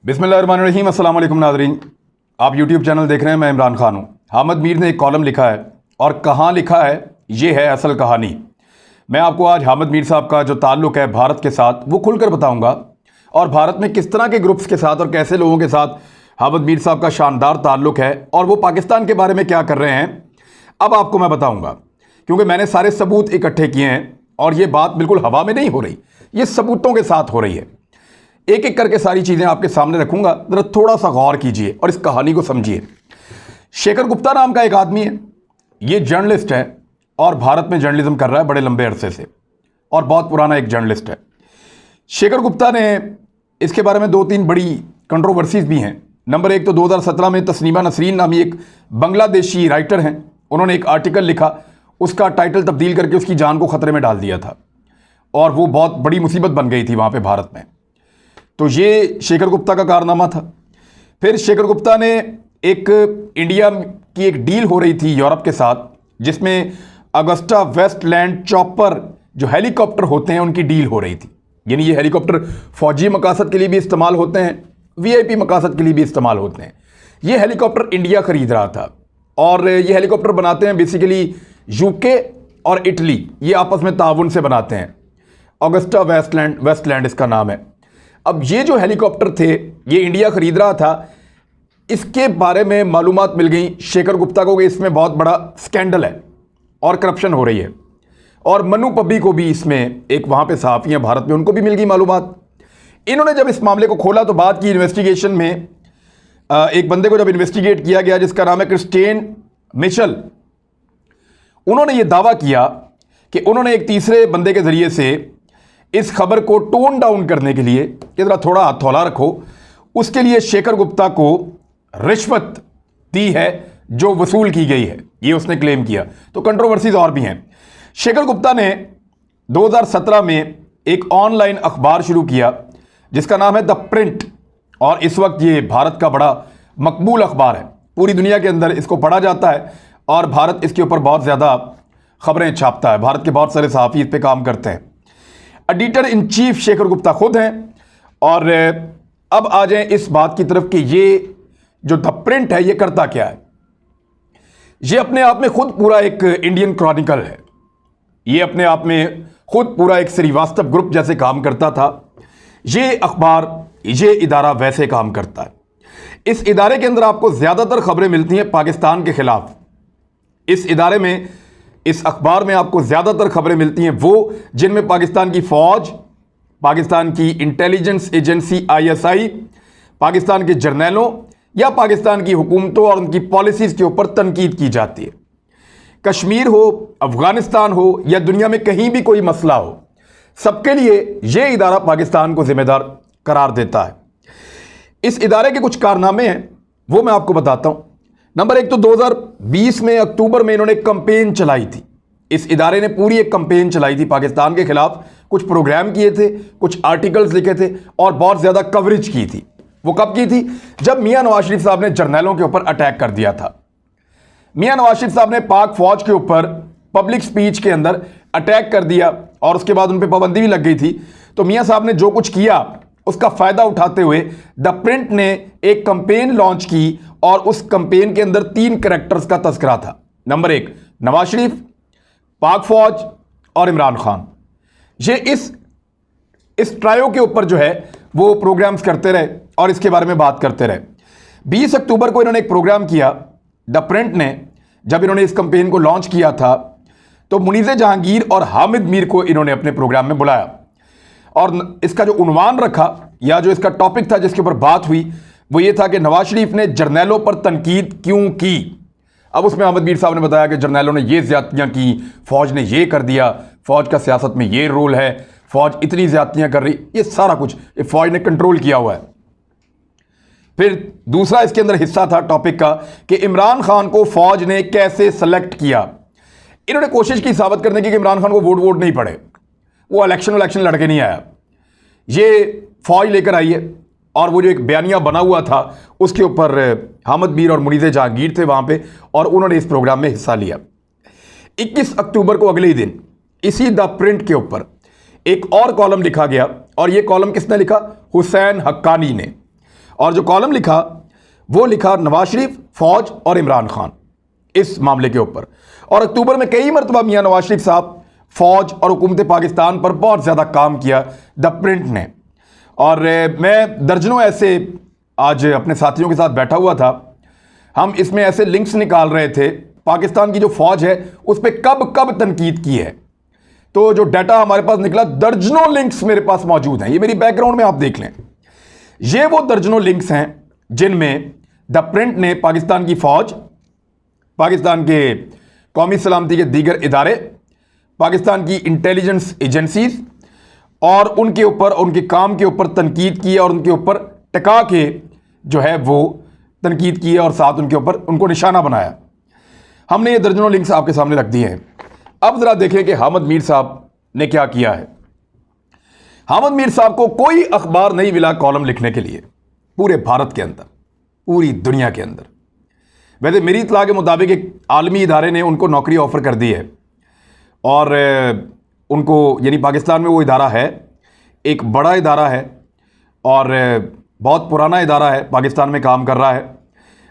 बिस्मिल्लाहिर्रहमानिर्रहीम। अस्सलाम वालेकुम नाज़रीन, आप यूट्यूब चैनल देख रहे हैं। मैं इमरान खान हूँ। हामिद मीर ने एक कॉलम लिखा है और कहाँ लिखा है ये है असल कहानी। मैं आपको आज हामिद मीर साहब का जो ताल्लुक़ है भारत के साथ वो खुलकर बताऊँगा और भारत में किस तरह के ग्रुप्स के साथ और कैसे लोगों के साथ हामिद मीर साहब का शानदार ताल्लुक़ है और वो पाकिस्तान के बारे में क्या कर रहे हैं अब आपको मैं बताऊँगा, क्योंकि मैंने सारे सबूत इकट्ठे किए हैं और ये बात बिल्कुल हवा में नहीं हो रही, ये सबूतों के साथ हो रही है। एक एक करके सारी चीज़ें आपके सामने रखूंगा, जरा थोड़ा सा गौर कीजिए और इस कहानी को समझिए। शेखर गुप्ता नाम का एक आदमी है, ये जर्नलिस्ट है और भारत में जर्नलिज्म कर रहा है बड़े लंबे अरसे से और बहुत पुराना एक जर्नलिस्ट है। शेखर गुप्ता ने इसके बारे में दो तीन बड़ी कंट्रोवर्सीज भी हैं। नंबर एक तो 2017 में तस्नीमा नसरीन नामी एक बांग्लादेशी राइटर हैं, उन्होंने एक आर्टिकल लिखा, उसका टाइटल तब्दील करके उसकी जान को ख़तरे में डाल दिया था और वो बहुत बड़ी मुसीबत बन गई थी वहाँ पे भारत में। तो ये शेखर गुप्ता का कारनामा था। फिर शेखर गुप्ता ने एक इंडिया की एक डील हो रही थी यूरोप के साथ, जिसमें अगस्टा वेस्टलैंड चॉपर जो हेलीकॉप्टर होते हैं उनकी डील हो रही थी। यानी ये हेलीकॉप्टर फौजी मकासद के लिए भी इस्तेमाल होते हैं, वीआईपी मकासद के लिए भी इस्तेमाल होते हैं। ये हेलीकॉप्टर इंडिया ख़रीद रहा था और ये हेलीकॉप्टर बनाते हैं बेसिकली यूके और इटली, ये आपस में ताउन से बनाते हैं। अगस्टा वेस्टलैंड इसका नाम है। अब ये जो हेलीकॉप्टर थे ये इंडिया ख़रीद रहा था, इसके बारे में मालूमात मिल गई शेखर गुप्ता को कि इसमें बहुत बड़ा स्कैंडल है और करप्शन हो रही है। और मनु पब्बी को भी, इसमें एक वहाँ पे सहाफ़ी हैं भारत में, उनको भी मिल गई मालूमात। इन्होंने जब इस मामले को खोला तो बाद की इन्वेस्टिगेशन में एक बंदे को जब इन्वेस्टिगेट किया गया जिसका नाम है क्रिस्टियन मिशेल, उन्होंने ये दावा किया कि उन्होंने एक तीसरे बंदे के ज़रिए से इस खबर को टोन डाउन करने के लिए कि ज़रा थोड़ा हथौला रखो, उसके लिए शेखर गुप्ता को रिश्वत दी है जो वसूल की गई है, ये उसने क्लेम किया। तो कंट्रोवर्सीज और भी हैं। शेखर गुप्ता ने 2017 में एक ऑनलाइन अखबार शुरू किया जिसका नाम है द प्रिंट, और इस वक्त ये भारत का बड़ा मकबूल अखबार है, पूरी दुनिया के अंदर इसको पढ़ा जाता है और भारत इसके ऊपर बहुत ज़्यादा खबरें छापता है। भारत के बहुत सारे सहाफ़ी इस पर काम करते हैं। Editor in chief Shekhar Gupta खुद हैं। और अब आ जाएं इस बात की तरफ कि ये जो द प्रिंट है ये करता क्या है। ये अपने आप में खुद पूरा एक इंडियन क्रॉनिकल है, ये अपने आप में खुद पूरा एक श्रीवास्तव ग्रुप जैसे काम करता था। ये अखबार, ये इदारा वैसे काम करता है। इस इदारे के अंदर आपको ज़्यादातर खबरें मिलती हैं पाकिस्तान के ख़िलाफ़। इस इदारे में, इस अखबार में आपको ज़्यादातर खबरें मिलती हैं वो जिनमें पाकिस्तान की फ़ौज, पाकिस्तान की इंटेलिजेंस एजेंसी ISI, पाकिस्तान के जर्नैलों या पाकिस्तान की हुकूमतों और उनकी पॉलिसीज़ के ऊपर तनकीद की जाती है। कश्मीर हो, अफ़गानिस्तान हो या दुनिया में कहीं भी कोई मसला हो, सबके लिए ये इदारा पाकिस्तान को ज़िम्मेदार करार देता है। इस इदारे के कुछ कारनामे हैं वो मैं आपको बताता हूँ। नंबर एक तो 2020 में अक्टूबर में इन्होंने कंपेन चलाई थी। इस इदारे ने पूरी एक कंपेन चलाई थी पाकिस्तान के खिलाफ, कुछ प्रोग्राम किए थे, कुछ आर्टिकल्स लिखे थे और बहुत ज़्यादा कवरेज की थी। वो कब की थी? जब मियां नवाज शरीफ साहब ने जर्नैलों के ऊपर अटैक कर दिया था। मियां नवाज शरीफ साहब ने पाक फौज के ऊपर पब्लिक स्पीच के अंदर अटैक कर दिया और उसके बाद उन पर पाबंदी भी लग गई थी। तो मियां साहब ने जो कुछ किया उसका फ़ायदा उठाते हुए द प्रिंट ने एक कंपेन लॉन्च की और उस कंपेन के अंदर 3 कैरेक्टर्स का तस्करा था। नंबर 1 नवाज शरीफ, पाक फौज और इमरान खान। ये इस ट्रायो के ऊपर जो है वो प्रोग्राम्स करते रहे और इसके बारे में बात करते रहे। 20 अक्टूबर को इन्होंने एक प्रोग्राम किया द प्रिंट ने। जब इन्होंने इस कंपेन को लॉन्च किया था तो मुनीज़ जहांगीर और हामिद मीर को इन्होंने अपने प्रोग्राम में बुलाया और इसका जो उन्वान रखा या जो इसका टॉपिक था जिसके ऊपर बात हुई वो ये था कि नवाज शरीफ ने जर्नैलों पर तनकीद क्यों की। अब उसमें हामिद मीर साहब ने बताया कि जर्नैलों ने ये ज़्यादतियाँ की, फ़ौज ने ये कर दिया, फ़ौज का सियासत में ये रोल है, फ़ौज इतनी ज़्यादतियाँ कर रही, ये सारा कुछ ये फ़ौज ने कंट्रोल किया हुआ है। फिर दूसरा इसके अंदर हिस्सा था टॉपिक का कि इमरान खान को फ़ौज ने कैसे सेलेक्ट किया। इन्होंने कोशिश की साबित करने की कि इमरान खान को वोट नहीं पड़े, वो इलेक्शन लड़के नहीं आया, ये फ़ौज लेकर आई है। और वो जो एक बयानिया बना हुआ था उसके ऊपर हामिद मीर और मुनीज़ जहांगीर थे वहाँ पे और उन्होंने इस प्रोग्राम में हिस्सा लिया। 21 अक्टूबर को अगले ही दिन इसी द प्रिंट के ऊपर एक और कॉलम लिखा गया और ये कॉलम किसने लिखा? हुसैन हक्कानी ने। और जो कॉलम लिखा वो लिखा नवाज शरीफ, फौज और इमरान खान इस मामले के ऊपर। और अक्टूबर में कई मरतबा मियां नवाज शरीफ साहब, फौज और हुकूमत पाकिस्तान पर बहुत ज़्यादा काम किया द प्रिंट ने। और मैं दर्जनों ऐसे आज अपने साथियों के साथ बैठा हुआ था, हम इसमें ऐसे लिंक्स निकाल रहे थे पाकिस्तान की जो फौज है उस पर कब कब तनकीद की है। तो जो डाटा हमारे पास निकला, दर्जनों लिंक्स मेरे पास मौजूद हैं, ये मेरी बैकग्राउंड में आप देख लें। ये वो दर्जनों लिंक्स हैं जिनमें द प्रिंट ने पाकिस्तान की फौज, पाकिस्तान के कौमी सलामती के दीगर इदारे, पाकिस्तान की इंटेलिजेंस एजेंसीज और उनके ऊपर, उनके काम के ऊपर तनकीद की और उनके ऊपर टिका के जो है वो तनकीद की और साथ उनके ऊपर उनको निशाना बनाया। हमने ये दर्जनों लिंक्स आपके सामने रख दिए हैं। अब जरा देखें कि हामिद मीर साहब ने क्या किया है। हामिद मीर साहब को कोई अखबार नहीं मिला कॉलम लिखने के लिए पूरे भारत के अंदर, पूरी दुनिया के अंदर। वैसे मेरी इत्तला के मुताबिक एक आलमी इदारे ने उनको नौकरी ऑफर कर दी है और उनको, यानी पाकिस्तान में वो इदारा है, एक बड़ा इदारा है और बहुत पुराना इदारा है, पाकिस्तान में काम कर रहा है।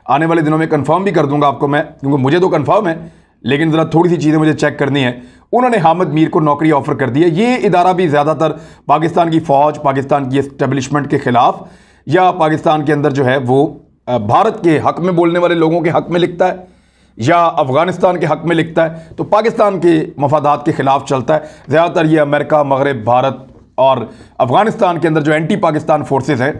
आने वाले दिनों में कंफर्म भी कर दूंगा आपको मैं, क्योंकि मुझे तो कंफर्म है लेकिन ज़रा थोड़ी सी चीज़ें मुझे चेक करनी है। उन्होंने हामिद मीर को नौकरी ऑफर कर दी है। ये इदारा भी ज़्यादातर पाकिस्तान की फ़ौज, पाकिस्तान की एस्टेब्लिशमेंट के ख़िलाफ़ या पाकिस्तान के अंदर जो है वो भारत के हक़ में बोलने वाले लोगों के हक़ में लिखता है या अफ़गानिस्तान के हक़ में लिखता है, तो पाकिस्तान के मफादात के ख़िलाफ़ चलता है। ज़्यादातर ये अमेरिका, मगरब, भारत और अफ़गानिस्तान के अंदर जो एंटी पाकिस्तान फोर्सेस हैं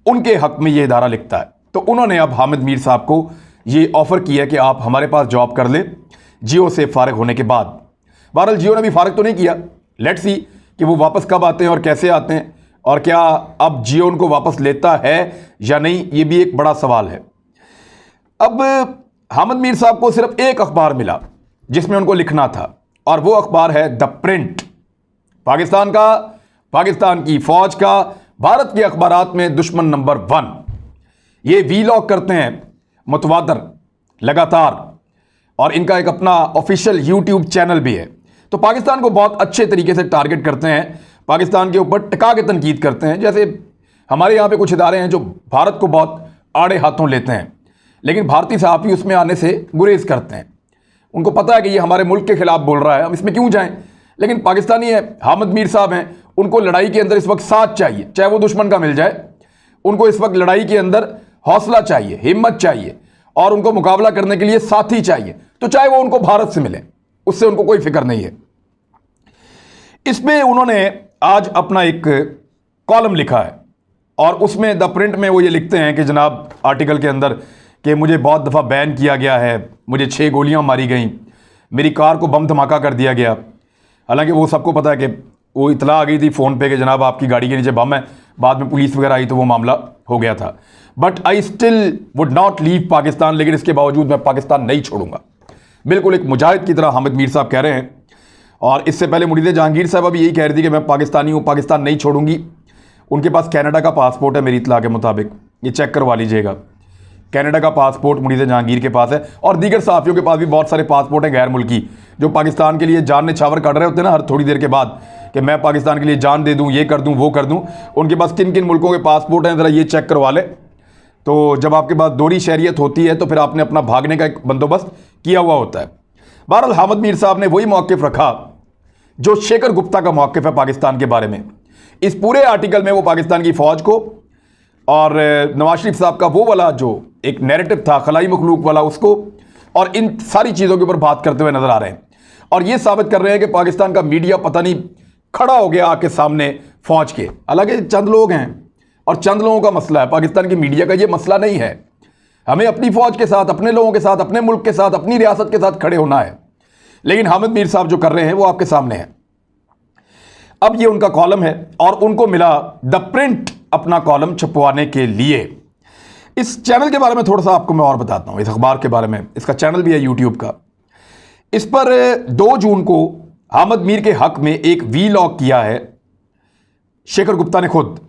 उनके हक़ में ये इदारा लिखता है। तो उन्होंने अब हामिद मीर साहब को ये ऑफ़र किया कि आप हमारे पास जॉब कर लें जियो से फ़ारिग होने के बाद। बहरहाल जियो ने भी फ़ारिग तो नहीं किया, लेट्स सी कि वो वापस कब आते हैं और कैसे आते हैं, और क्या अब जियो उनको वापस लेता है या नहीं, ये भी एक बड़ा सवाल है। अब हामिद मीर साहब को सिर्फ एक अखबार मिला जिसमें उनको लिखना था, और वो अखबार है द प्रिंट। पाकिस्तान का, पाकिस्तान की फ़ौज का, भारत के अखबारात में दुश्मन नंबर 1। ये वीलॉग करते हैं मुतवातर, लगातार, और इनका एक अपना ऑफिशियल यूट्यूब चैनल भी है। तो पाकिस्तान को बहुत अच्छे तरीके से टारगेट करते हैं, पाकिस्तान के ऊपर टिका के तनकीद करते हैं। जैसे हमारे यहाँ पे कुछ इदारे हैं जो भारत को बहुत आड़े हाथों लेते हैं, लेकिन भारतीय सहाफ़ी उसमें आने से गुरेज करते हैं। उनको पता है कि ये हमारे मुल्क के ख़िलाफ़ बोल रहा है, हम इसमें क्यों जाएं। लेकिन पाकिस्तानी है, हामिद मीर साहब हैं, उनको लड़ाई के अंदर इस वक्त साथ चाहिए, चाहे वो दुश्मन का मिल जाए। उनको इस वक्त लड़ाई के अंदर हौसला चाहिए, हिम्मत चाहिए, और उनको मुकाबला करने के लिए साथी चाहिए, तो चाहे वो उनको भारत से मिले, उससे उनको कोई फिक्र नहीं है। इसमें उन्होंने आज अपना एक कॉलम लिखा है और उसमें द प्रिंट में वो ये लिखते हैं कि जनाब आर्टिकल के अंदर कि मुझे बहुत दफ़ा बैन किया गया है, मुझे 6 गोलियां मारी गई, मेरी कार को बम धमाका कर दिया गया। हालांकि वो सबको पता है कि वो इतला आ गई थी फ़ोन पे कि जनाब आपकी गाड़ी के नीचे बम है, बाद में पुलिस वगैरह आई तो वो मामला हो गया था। But I still would not leave Pakistan, लेकिन इसके बावजूद मैं पाकिस्तान नहीं छोड़ूंगा। बिल्कुल एक मुजाहिद की तरह हामिद मीर साहब कह रहे हैं। और इससे पहले मुरीद जहांगीर साहब अभी यही कह रही थी कि मैं पाकिस्तानी हूँ, पाकिस्तान नहीं छोड़ूंगी। उनके पास कनाडा का पासपोर्ट है मेरी इतला के मुताबिक, ये चेक करवा लीजिएगा। कनाडा का पासपोर्ट मुरीद जहांगीर के पास है, और दीगर सहाफ़ियों के पास भी बहुत सारे पासपोर्ट हैं गैर मुल्की, जो पाकिस्तान के लिए जान निछावर कर रहे होते हैं ना हर थोड़ी देर के बाद कि मैं पाकिस्तान के लिए जान दे दूँ, ये कर दूँ, वो कर दूँ। उनके पास किन किन मुल्कों के पासपोर्ट हैं ज़रा ये चेक करवा ले। तो जब आपके पास दोहरी शहरियत होती है तो फिर आपने अपना भागने का एक बंदोबस्त किया हुआ होता है। बहरहाल हामिद मीर साहब ने वही मौक़िफ़ रखा जो शेखर गुप्ता का मौक़िफ़ है पाकिस्तान के बारे में। इस पूरे आर्टिकल में वो पाकिस्तान की फ़ौज को और नवाज शरीफ साहब का वो वाला जो एक नैरेटिव था खलाई मखलूक वाला, उसको और इन सारी चीज़ों के ऊपर बात करते हुए नज़र आ रहे हैं। और ये साबित कर रहे हैं कि पाकिस्तान का मीडिया पता नहीं खड़ा हो गया आके सामने फ़ौज के। हालांकि चंद लोग हैं और चंद लोगों का मसला है, पाकिस्तान की मीडिया का ये मसला नहीं है। हमें अपनी फ़ौज के साथ, अपने लोगों के साथ, अपने मुल्क के साथ, अपनी रियासत के साथ खड़े होना है। लेकिन हामिद मीर साहब जो कर रहे हैं वो आपके सामने है। अब ये उनका कॉलम है और उनको मिला द प्रिंट अपना कॉलम छपवाने के लिए। इस चैनल के बारे में थोड़ा सा आपको मैं और बताता हूँ, इस अखबार के बारे में। इसका चैनल भी है यूट्यूब का। इस पर 2 जून को हामिद मीर के हक में एक वीलॉग किया है शेखर गुप्ता ने खुद,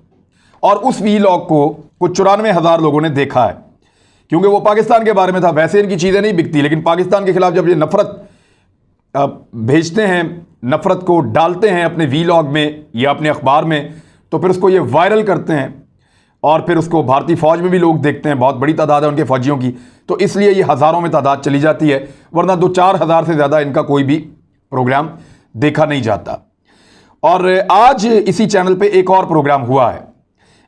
और उस वीलॉग को कुछ 94,000 लोगों ने देखा है, क्योंकि वो पाकिस्तान के बारे में था। वैसे इनकी चीज़ें नहीं बिकती, लेकिन पाकिस्तान के खिलाफ जब ये नफरत भेजते हैं, नफरत को डालते हैं अपने वीलॉग में या अपने अखबार में, तो फिर उसको ये वायरल करते हैं और फिर उसको भारतीय फौज में भी लोग देखते हैं, बहुत बड़ी तादाद है उनके फौजियों की, तो इसलिए ये हज़ारों में तादाद चली जाती है, वरना 2-4 हज़ार से ज़्यादा इनका कोई भी प्रोग्राम देखा नहीं जाता। और आज इसी चैनल पे एक और प्रोग्राम हुआ है,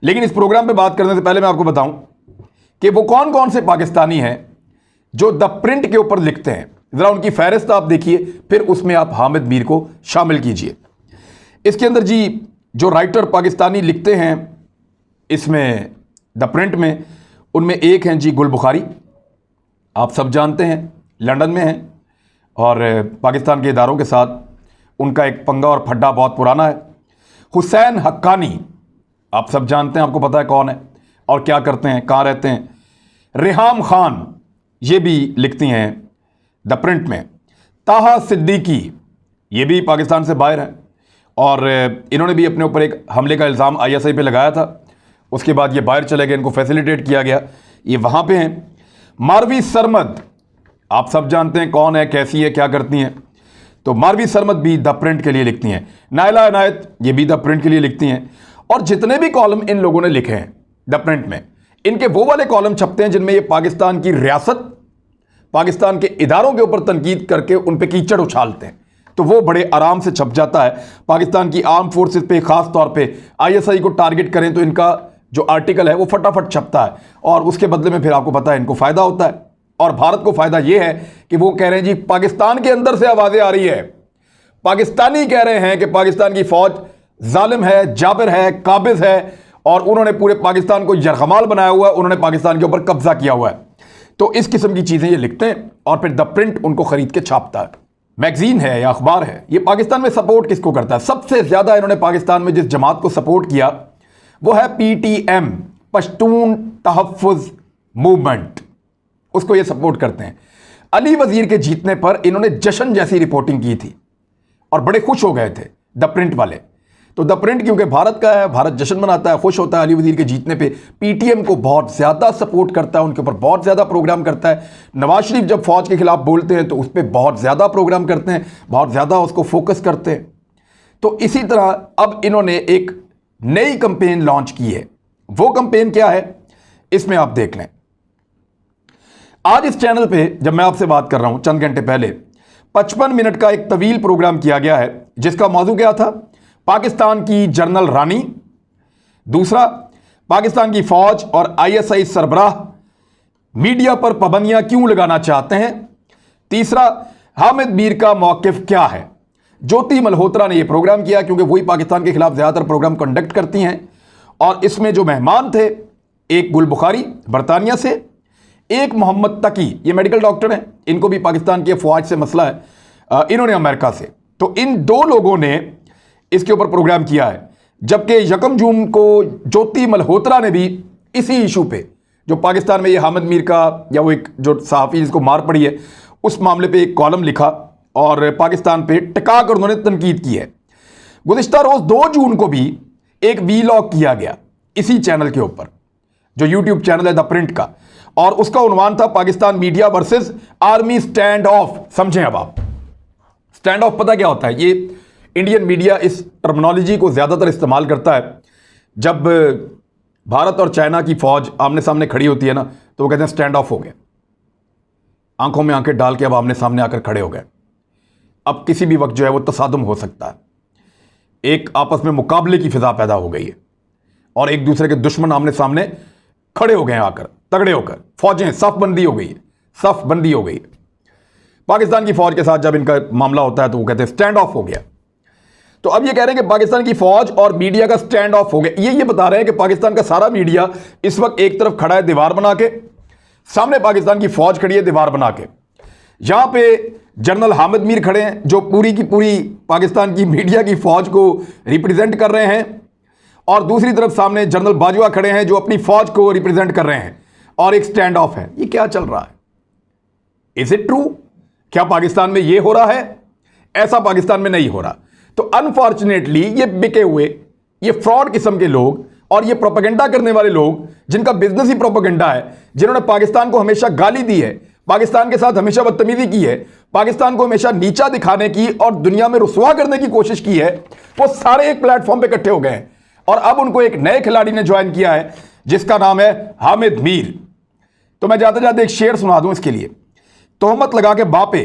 लेकिन इस प्रोग्राम पे बात करने से पहले मैं आपको बताऊं कि वो कौन कौन से पाकिस्तानी हैं जो द प्रिंट के ऊपर लिखते हैं। ज़रा उनकी फहरिस्त आप देखिए, फिर उसमें आप हामिद मीर को शामिल कीजिए। इसके अंदर जी जो राइटर पाकिस्तानी लिखते हैं इसमें द प्रिंट में, उनमें एक हैं जी गुल बुखारी, आप सब जानते हैं, लंदन में हैं और पाकिस्तान के इदारों के साथ उनका एक पंगा और फड्डा बहुत पुराना है। हुसैन हक्कानी, आप सब जानते हैं, आपको पता है कौन है और क्या करते हैं, कहाँ रहते हैं। रेहाम खान, ये भी लिखती हैं द प्रिंट में। ताहा सिद्दीकी, ये भी पाकिस्तान से बाहर हैं और इन्होंने भी अपने ऊपर एक हमले का इल्ज़ाम ISI पे लगाया था, उसके बाद ये बाहर चले गए, इनको फैसिलिटेट किया गया, ये वहाँ पे हैं। मारवी सरमद, आप सब जानते हैं कौन है, कैसी है, क्या करती हैं, तो मारवी सरमद भी द प्रिंट के लिए लिखती हैं। नायला इनायत, ये भी द प्रिंट के लिए लिखती हैं। और जितने भी कॉलम इन लोगों ने लिखे हैं द प्रिंट में, इनके वो वाले कॉलम छपते हैं जिनमें ये पाकिस्तान की रियासत, पाकिस्तान के इदारों के ऊपर तनकीद करके उन पे कीचड़ उछालते हैं, तो वो बड़े आराम से छप जाता है। पाकिस्तान की आर्म फोर्सेस पे ख़ास तौर पे ISI को टारगेट करें तो इनका जो आर्टिकल है वो फटाफट छपता है और उसके बदले में फिर आपको पता है इनको फ़ायदा होता है। और भारत को फ़ायदा ये है कि वो कह रहे हैं जी पाकिस्तान के अंदर से आवाज़ें आ रही है, पाकिस्तानी कह रहे हैं कि पाकिस्तान की फ़ौज जालिम है, जाबिर है, काबिज है और उन्होंने पूरे पाकिस्तान को यरगमाल बनाया हुआ है, उन्होंने पाकिस्तान के ऊपर कब्जा किया हुआ है। तो इस किस्म की चीज़ें ये लिखते हैं और फिर द प्रिंट उनको ख़रीद के छापता है। मैगजीन है या अखबार है, ये पाकिस्तान में सपोर्ट किसको करता है? सबसे ज़्यादा इन्होंने पाकिस्तान में जिस जमात को सपोर्ट किया वो है PTM, पश्तून तहफ़्फ़ुज़ मूवमेंट, उसको ये सपोर्ट करते हैं। अली वज़ीर के जीतने पर इन्होंने जश्न जैसी रिपोर्टिंग की थी और बड़े खुश हो गए थे द प्रिंट वाले। तो द प्रिंट क्योंकि भारत का है, भारत जश्न मनाता है, खुश होता है अली वज़ीर के जीतने पे, PTM को बहुत ज़्यादा सपोर्ट करता है, उनके ऊपर बहुत ज़्यादा प्रोग्राम करता है। नवाज शरीफ जब फ़ौज के खिलाफ बोलते हैं तो उस पर बहुत ज़्यादा प्रोग्राम करते हैं, बहुत ज़्यादा उसको फोकस करते हैं। तो इसी तरह अब इन्होंने एक नई कंपेन लॉन्च की है। वो कंपेन क्या है, इसमें आप देख लें। आज इस चैनल पे जब मैं आपसे बात कर रहा हूं, चंद घंटे पहले 55 मिनट का एक तवील प्रोग्राम किया गया है जिसका मौजू क्या था? पाकिस्तान की जनरल रानी, दूसरा पाकिस्तान की फौज और ISI सरबराह मीडिया पर पाबंदियां क्यों लगाना चाहते हैं, तीसरा हामिद मीर का मौकिफ क्या है। ज्योति मल्होत्रा ने यह प्रोग्राम किया क्योंकि वही पाकिस्तान के खिलाफ ज्यादातर प्रोग्राम कंडक्ट करती हैं और इसमें जो मेहमान थे, एक गुल बुखारी बरतानिया से, एक मोहम्मद तकी, ये मेडिकल डॉक्टर हैं, इनको भी पाकिस्तान के फौज से मसला है, इन्होंने अमेरिका से। तो इन दो लोगों ने इसके ऊपर प्रोग्राम किया है, जबकि 1 जून को ज्योति मल्होत्रा ने भी इसी इशू पे, जो पाकिस्तान में ये हामिद मीर का या वो एक जो सहाफ़ी जिसको मार पड़ी है, उस मामले पे एक कॉलम लिखा और पाकिस्तान पे टिका कर उन्होंने तनकीद की है। गुज़िश्ता रोज़ 2 जून को भी एक वीलॉग किया गया इसी चैनल के ऊपर, जो यूट्यूब चैनल है द प्रिंट का, और उसका उन्वान था Pakistan media versus army stand of. समझें अब आप, स्टैंड ऑफ पता क्या होता है? ये इंडियन मीडिया इस टर्मिनोलॉजी को ज़्यादातर इस्तेमाल करता है जब भारत और चाइना की फ़ौज आमने सामने खड़ी होती है ना, तो वो कहते हैं स्टैंड ऑफ हो गया, आंखों में आंखें डाल के अब आमने सामने आकर खड़े हो गए। अब किसी भी वक्त जो है वो तसादुम हो सकता है, एक आपस में मुकाबले की फिजा पैदा हो गई है और एक दूसरे के दुश्मन आमने सामने खड़े हो गए हैं, आकर तगड़े होकर फौजें सफ़बंदी हो गई है, सफ़बंदी हो गई है। पाकिस्तान की फ़ौज के साथ जब इनका मामला होता है तो वो कहते हैं स्टैंड ऑफ हो गया। तो अब ये कह रहे हैं कि पाकिस्तान की फ़ौज और मीडिया का स्टैंड ऑफ हो गया। ये बता रहे हैं कि पाकिस्तान का सारा मीडिया इस वक्त एक तरफ खड़ा है दीवार बना के, सामने पाकिस्तान की फ़ौज खड़ी है दीवार बना के। यहां पे जनरल हामिद मीर खड़े हैं जो पूरी की पूरी पाकिस्तान की मीडिया की फ़ौज को रिप्रेजेंट कर रहे हैं, और दूसरी तरफ सामने जनरल बाजवा खड़े हैं जो अपनी फ़ौज को रिप्रेजेंट कर रहे हैं, और एक स्टैंड ऑफ है। ये क्या चल रहा है? Is it true? क्या पाकिस्तान में ये हो रहा है? ऐसा पाकिस्तान में नहीं हो रहा। तो अनफॉर्चुनेटली ये बिके हुए, ये फ्रॉड किस्म के लोग और ये प्रोपेगेंडा करने वाले लोग, जिनका बिजनेस ही प्रोपेगेंडा है, जिन्होंने पाकिस्तान को हमेशा गाली दी है, पाकिस्तान के साथ हमेशा बदतमीजी की है, पाकिस्तान को हमेशा नीचा दिखाने की और दुनिया में रुसवा करने की कोशिश की है, वो सारे एक प्लेटफॉर्म पे इकट्ठे हो गए हैं। और अब उनको एक नए खिलाड़ी ने ज्वाइन किया है जिसका नाम है हामिद मीर। तो मैं जाते जाते एक शेर सुना दूं इसके लिए। तोहमत लगा के बापे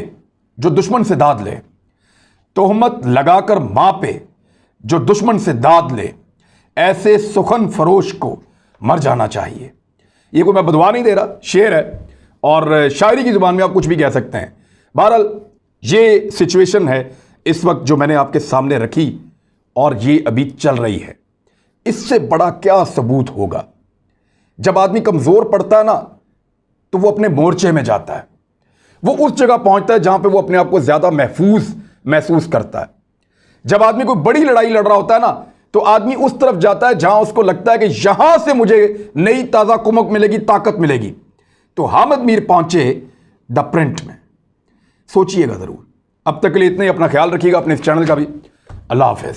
जो दुश्मन से दाद ले, तोहमत लगाकर मां पे जो दुश्मन से दाद ले, ऐसे सुखन फरोश को मर जाना चाहिए। ये कोई मैं बदवा नहीं दे रहा, शेर है और शायरी की जुबान में आप कुछ भी कह सकते हैं। बहरहाल ये सिचुएशन है इस वक्त जो मैंने आपके सामने रखी और ये अभी चल रही है। इससे बड़ा क्या सबूत होगा? जब आदमी कमजोर पड़ता है ना तो वो अपने मोर्चे में जाता है, वो उस जगह पहुंचता है जहां पे वो अपने आप को ज्यादा महफूज महसूस करता है। जब आदमी कोई बड़ी लड़ाई लड़ रहा होता है ना तो आदमी उस तरफ जाता है जहां उसको लगता है कि यहां से मुझे नई ताजा कुमक मिलेगी, ताकत मिलेगी। तो हामिद मीर पहुंचे द प्रिंट में। सोचिएगा जरूर। अब तक के लिए इतने ही। अपना ख्याल रखिएगा, अपने इस चैनल का भी। अल्लाह हाफिज।